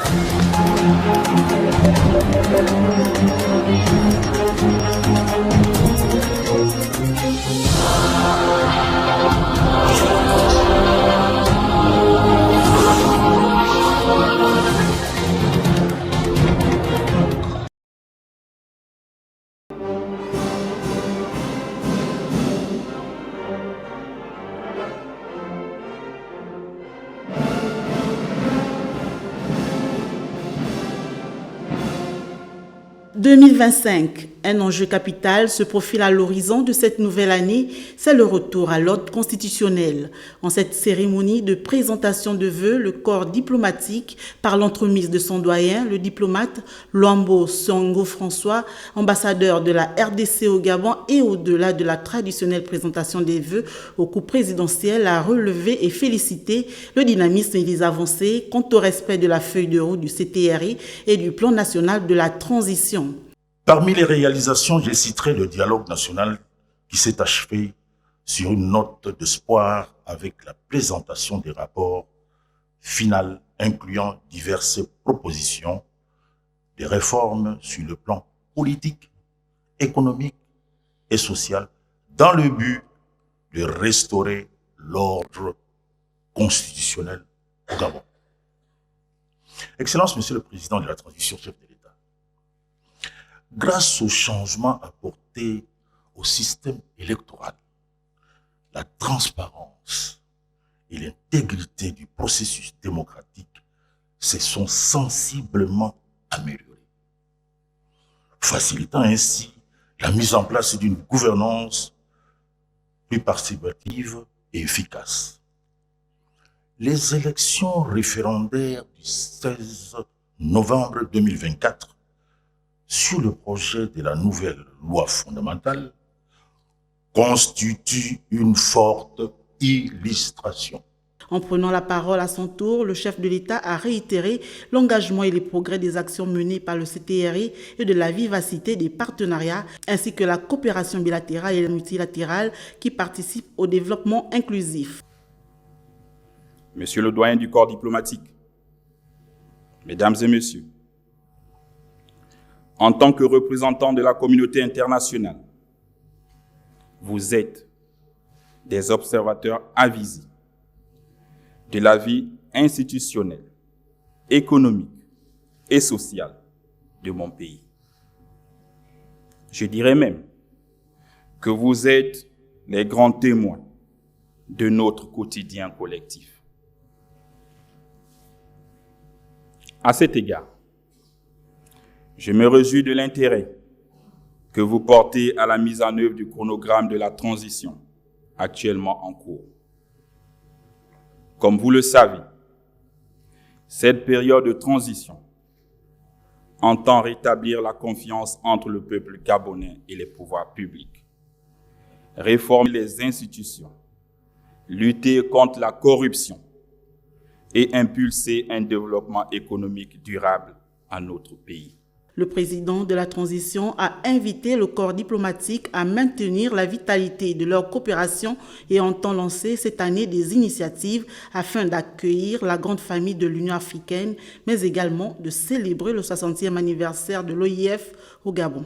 « 2025, un enjeu capital se profile à l'horizon de cette nouvelle année, c'est le retour à l'ordre constitutionnel. En cette cérémonie de présentation de vœux, le corps diplomatique, par l'entremise de son doyen, le diplomate Luambo Songo François, ambassadeur de la RDC au Gabon et au-delà de la traditionnelle présentation des vœux au coup présidentiel, a relevé et félicité le dynamisme et les avancées quant au respect de la feuille de route du CTRI et du plan national de la transition. Parmi les réalisations, je citerai le dialogue national qui s'est achevé sur une note d'espoir avec la présentation des rapports finaux incluant diverses propositions de réformes sur le plan politique, économique et social dans le but de restaurer l'ordre constitutionnel au Gabon. Excellence, Monsieur le Président de la Transition, chef de l'État, grâce aux changements apportés au système électoral, la transparence et l'intégrité du processus démocratique se sont sensiblement améliorées, facilitant ainsi la mise en place d'une gouvernance plus participative et efficace. Les élections référendaires du 16 novembre 2024 sur le projet de la nouvelle loi fondamentale constitue une forte illustration. En prenant la parole à son tour, le chef de l'État a réitéré l'engagement et les progrès des actions menées par le CTRI et de la vivacité des partenariats ainsi que la coopération bilatérale et multilatérale qui participent au développement inclusif. Monsieur le doyen du corps diplomatique, Mesdames et Messieurs, en tant que représentant de la communauté internationale, vous êtes des observateurs avisés de la vie institutionnelle, économique et sociale de mon pays. Je dirais même que vous êtes les grands témoins de notre quotidien collectif. À cet égard, je me réjouis de l'intérêt que vous portez à la mise en œuvre du chronogramme de la transition actuellement en cours. Comme vous le savez, cette période de transition entend rétablir la confiance entre le peuple gabonais et les pouvoirs publics, réformer les institutions, lutter contre la corruption et impulser un développement économique durable à notre pays. Le président de la transition a invité le corps diplomatique à maintenir la vitalité de leur coopération et entend lancer cette année des initiatives afin d'accueillir la grande famille de l'Union africaine, mais également de célébrer le 60e anniversaire de l'OIF au Gabon.